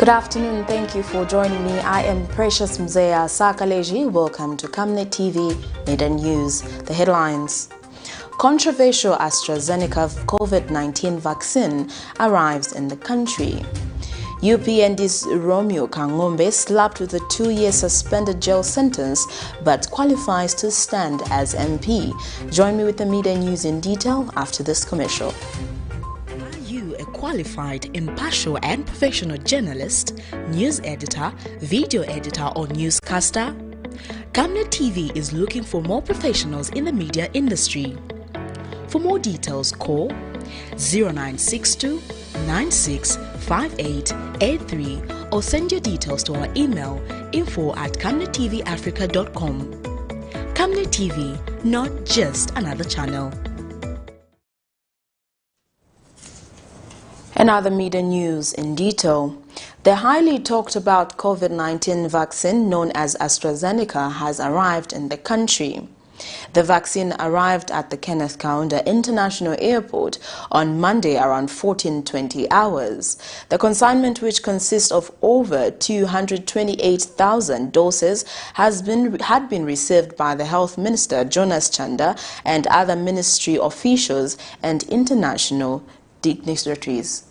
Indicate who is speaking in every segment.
Speaker 1: Good afternoon, thank you for joining me. I am Precious Mzea Sakaleji. Welcome to Camnet TV Midday News. The headlines. Controversial ASTRAZENECA COVID-19 vaccine arrives in the country. UPND'S ROMEO KANGO'MBE slapped with a 2-year suspended jail sentence but qualifies to stand as MP. Join me with the Midday News in detail after this commercial.
Speaker 2: A qualified, impartial and professional journalist, news editor, video editor or newscaster? Camnet TV is looking for more professionals in the media industry. For more details, call 0962 965883 or send your details to our email info@camnettvafrica.com. Camnet TV, not just another channel.
Speaker 1: And other media news in detail. The highly talked about COVID-19 vaccine known as ASTRAZENECA has arrived in the country. The vaccine arrived at the KANGO'MBE International Airport on Monday around 14:20 hours. The consignment, which consists of over 228,000 doses, had been received by the Health Minister Jonas Chanda and other ministry officials and international dignitaries.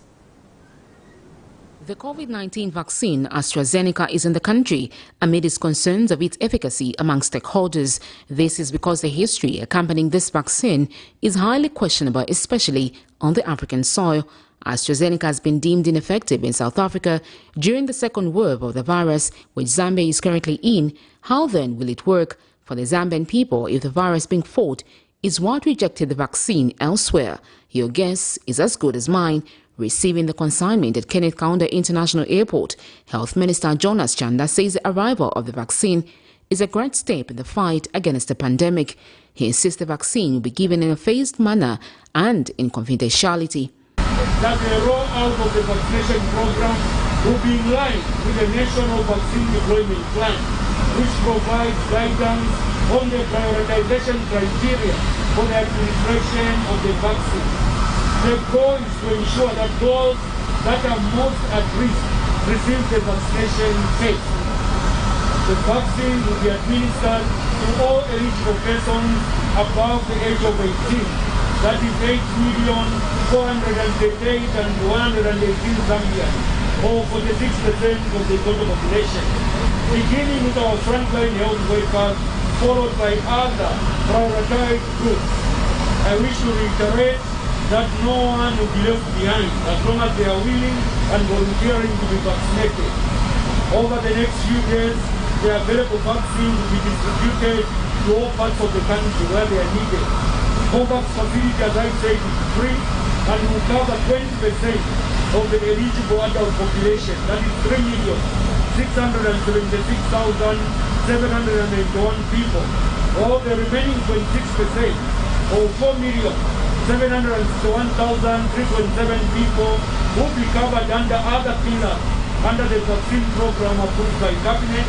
Speaker 3: The COVID-19 vaccine AstraZeneca is in the country amid its concerns of its efficacy among stakeholders. This is because the history accompanying this vaccine is highly questionable, especially on the African soil. AstraZeneca has been deemed ineffective in South Africa during the second wave of the virus, which Zambia is currently in. How then will it work for the Zambian people if the virus being fought is what rejected the vaccine elsewhere? Your guess is as good as mine. Receiving the consignment at KANGO'MBE International Airport, Health Minister Jonas Chanda says the arrival of the vaccine is a great step in the fight against the pandemic. He insists the vaccine will be given in a phased manner and in confidentiality.
Speaker 4: That the rollout of the vaccination program will be in line with the National Vaccine Deployment Plan, which provides guidance on the prioritization criteria for the administration of the vaccine. The goal is to ensure that those that are most at risk receive the vaccination phase. The vaccine will be administered to all eligible persons above the age of 18. That is 8,438,118 Zambians, or 46% of the total population. Beginning with our frontline health workers, followed by other prioritized groups. I wish to reiterate that no one will be left behind as long as they are willing and volunteering to be vaccinated. Over the next few days, the available vaccine will be distributed to all parts of the country where they are needed. COVAX facility, as I said, is free and will cover 20% of the eligible adult population. That is 3,676,791 people. While the remaining 26%, or 4,761,327 people, will be covered under other pillars under the vaccine program approved by Cabinet,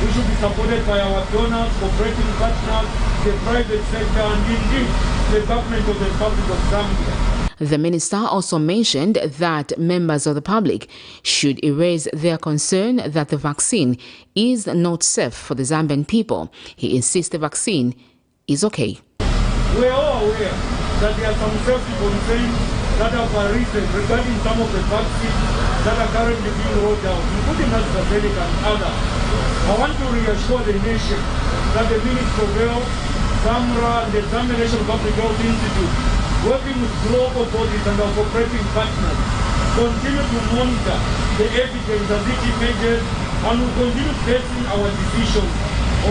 Speaker 4: which will be supported by our donors, cooperating partners, the private sector, and indeed the government of the Republic of Zambia.
Speaker 3: The minister also mentioned that members of the public should erase their concern that the vaccine is not safe for the Zambian people. He insists the vaccine is okay.
Speaker 4: We are all aware that there are some safety concerns that have arisen regarding some of the vaccines that are currently being rolled out, including AstraZeneca and others. I want to reassure the nation that the Ministry of Health, SAMRA, and the Zambia National Public Health Institute, working with global bodies and our cooperating partners, continue to monitor the evidence as it emerges and will continue basing our decisions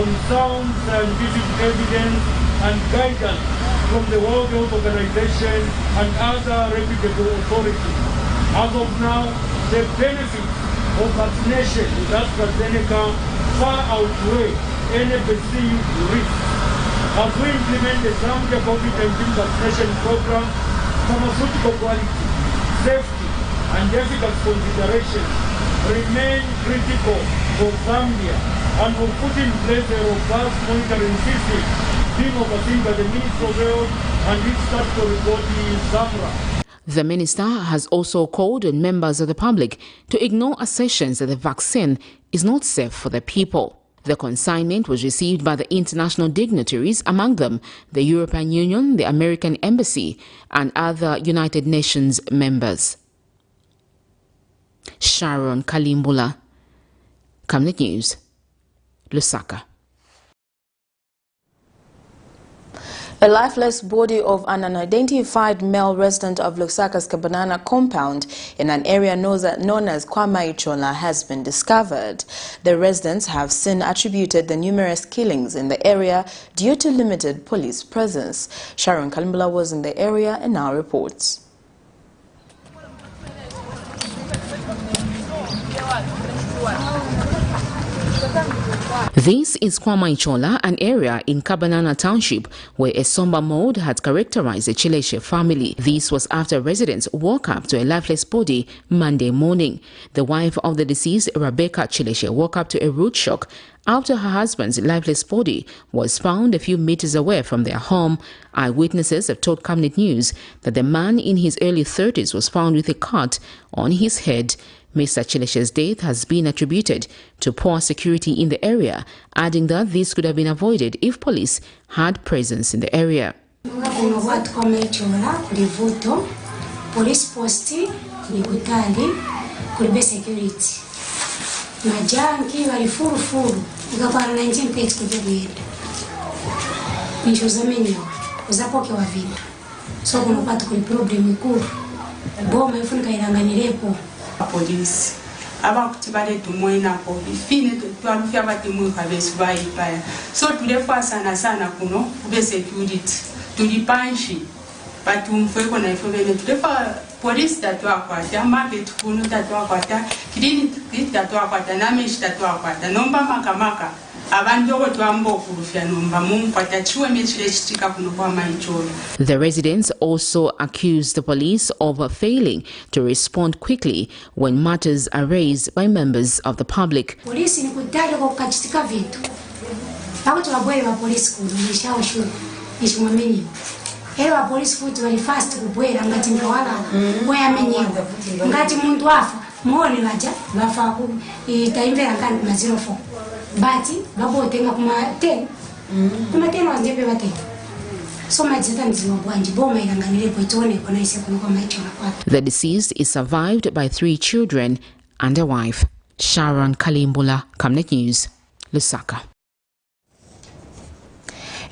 Speaker 4: on sound scientific evidence and guidance from the World Health Organization and other reputable authorities. As of now, the benefits of vaccination with AstraZeneca far outweigh any perceived risk. As we implement the Zambia COVID-19 vaccination program, pharmaceutical quality, safety, and efficacy considerations remain critical for Zambia and will put in place a robust monitoring system being overseen by the Ministry of Health and its statutory body, SAMRA.
Speaker 3: The minister has also called on members of the public to ignore assertions that the vaccine is not safe for the people. The consignment was received by the international dignitaries, among them the European Union, the American Embassy, and other United Nations members. Sharon Kalimbula, Camnet News, Lusaka.
Speaker 1: A lifeless body of an unidentified male resident of Lusaka's Kabanana compound in an area known as Kwamaichola has been discovered. The residents have since attributed the numerous killings in the area due to limited police presence. Sharon Kalimbula was in the area and now reports.
Speaker 3: This is Kwamaichola, an area in Kabanana Township where a somber mood had characterized the Chileshe family. This was after residents woke up to a lifeless body Monday morning. The wife of the deceased, Rebecca Chileshe, woke up to a rude shock after her husband's lifeless body was found a few meters away from their home. Eyewitnesses have told Camnet News that the man in his early 30s was found with a cut on his head. Mr. Chileshe's death has been attributed to poor security in the area, adding that this could have been avoided if police had presence in the area.
Speaker 5: Police abakuthi baledumwena ko ifine twalufya badimwe kabesi bayipaya so tulefa sana kuno kube security tulipanshi batumfwe kona ifobene tulefa police tatwakwata market kuno tatwakwata clinic tatwakwata nameshi tatwakwata nomba makamaka abantu okwetwamba okulufya nomba mumkwata chiwe mechile chitika kuno kwa Maichola.
Speaker 3: The residents also accused the police of failing to respond quickly when matters are raised by members of the public.
Speaker 6: Police ni kudada kwa kukachitika vitu. Pako tuwabwele wa polisi kudu, nishawa shuru, nishumamenye. Hele wa polisi kudu wali fast kubwele, ngati mkawala, waya menyewa. Ngati mundu wafa, mwone waja, wafa itaimvera ngani kuma 04. Bati, babo utenga kuma 10. Kuma 10 wanzepe wa 10.
Speaker 3: The deceased is survived by 3 children and a wife. Sharon Kalimbula, Camnet News, Lusaka.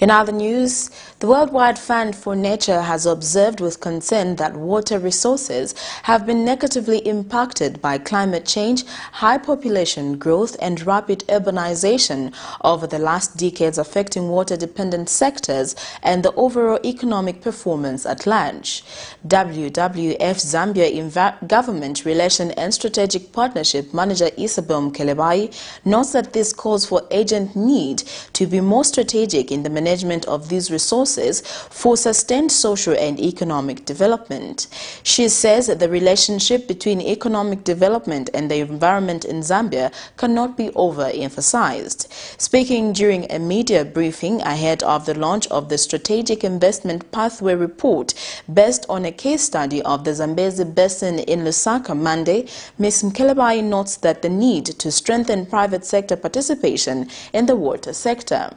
Speaker 1: In other news, the Worldwide Fund for Nature has observed with concern that water resources have been negatively impacted by climate change, high population growth and rapid urbanization over the last decades, affecting water-dependent sectors and the overall economic performance at large. WWF Zambia Government Relation and Strategic Partnership Manager Isabel Mkelebai notes that this calls for urgent need to be more strategic in the management of these resources for sustained social and economic development. She says that the relationship between economic development and the environment in Zambia cannot be overemphasized. Speaking during a media briefing ahead of the launch of the Strategic Investment Pathway Report based on a case study of the Zambezi Basin in Lusaka Monday, Ms. Mkelebai notes that the need to strengthen private sector participation in the water sector.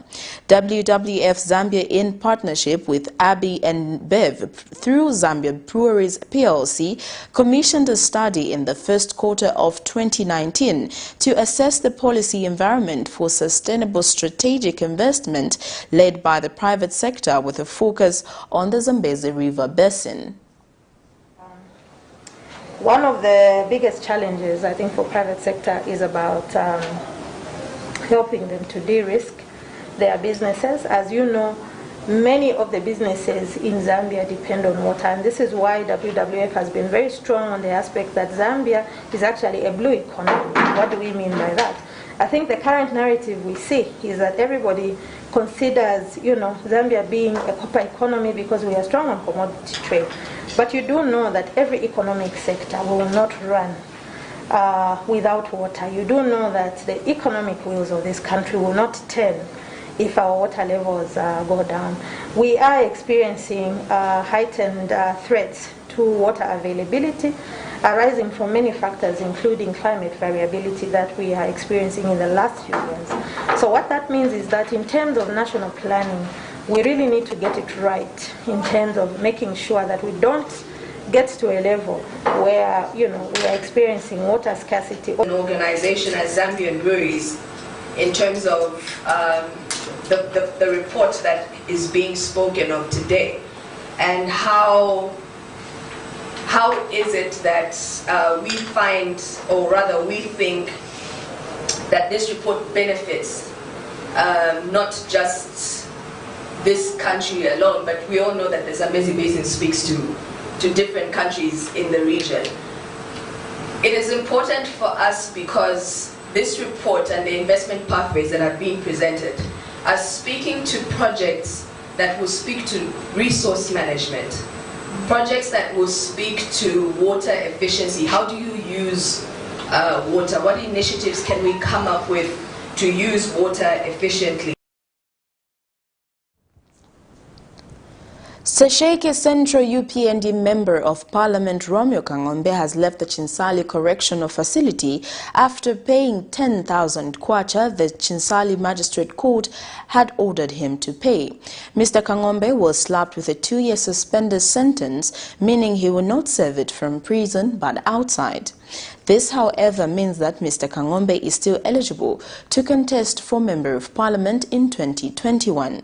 Speaker 1: WWF Zambia, in partnership with ABI and BEV through Zambia Breweries PLC, commissioned a study in the first quarter of 2019 to assess the policy environment for sustainable strategic investment led by the private sector with a focus on the Zambezi River Basin.
Speaker 7: One of the biggest challenges, I think, for private sector is about helping them to de-risk their businesses. As you know, many of the businesses in Zambia depend on water, and this is why WWF has been very strong on the aspect that Zambia is actually a blue economy. What do we mean by that? I think the current narrative we see is that everybody considers, Zambia being a copper economy because we are strong on commodity trade. But you do know that every economic sector will not run without water. You do know that the economic wheels of this country will not turn if our water levels go down. We are experiencing heightened threats to water availability, arising from many factors, including climate variability that we are experiencing in the last few years. So what that means is that in terms of national planning, we really need to get it right in terms of making sure that we don't get to a level where, we are experiencing water scarcity.
Speaker 8: An organization as Zambian Breweries, in terms of the report that is being spoken of today, and how is it that we find, or rather we think, that this report benefits not just this country alone, but we all know that the Zambezi Basin speaks to different countries in the region. It is important for us because this report and the investment pathways that are being presented are speaking to projects that will speak to resource management, projects that will speak to water efficiency. How do you use water? What initiatives can we come up with to use water efficiently?
Speaker 1: Sesheke Central UPND Member of Parliament Romeo KANGO'MBE has left the Chinsali Correctional Facility after paying 10,000 kwacha the Chinsali Magistrate Court had ordered him to pay. Mr. KANGO'MBE was slapped with a 2-year suspended sentence, meaning he will not serve it from prison but outside. This, however, means that Mr. KANGO'MBE is still eligible to contest for Member of Parliament in 2021.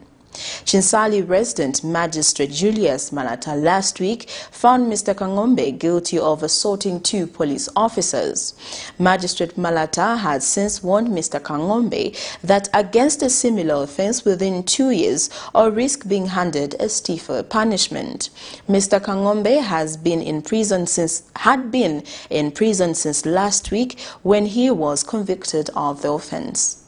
Speaker 1: Chinsali resident Magistrate Julius Malata last week found Mr. KANGO'MBE guilty of assaulting 2 police officers. Magistrate Malata has since warned Mr. KANGO'MBE that against a similar offense within 2 years or risk being handed a stiffer punishment. Mr. KANGO'MBE had been in prison since last week when he was convicted of the offense.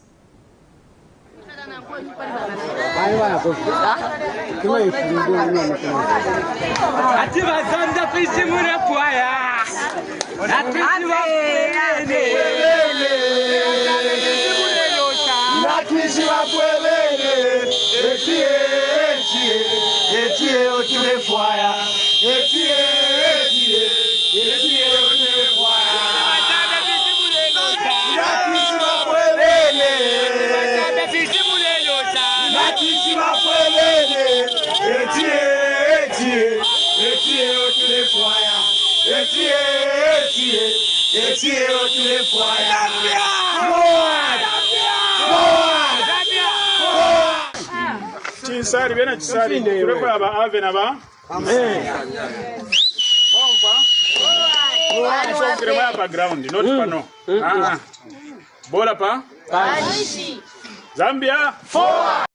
Speaker 4: Chinsali bena chisali kulekwa aba ave na ba amen bomba background not pano bola pa Zambia forward.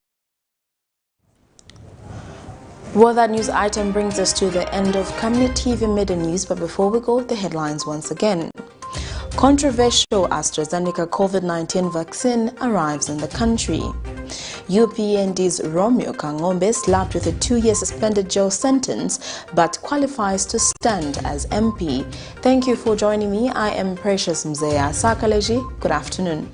Speaker 1: Well, that news item brings us to the end of Camnet TV Midday News, but before we go, the headlines once again. Controversial ASTRAZENECA COVID-19 vaccine arrives in the country. UPND'S ROMEO KANGO'MBE slapped with a 2-year suspended jail sentence but qualifies to stand as MP. Thank you for joining me. I am Precious Mzeya Sakaleji. Good afternoon.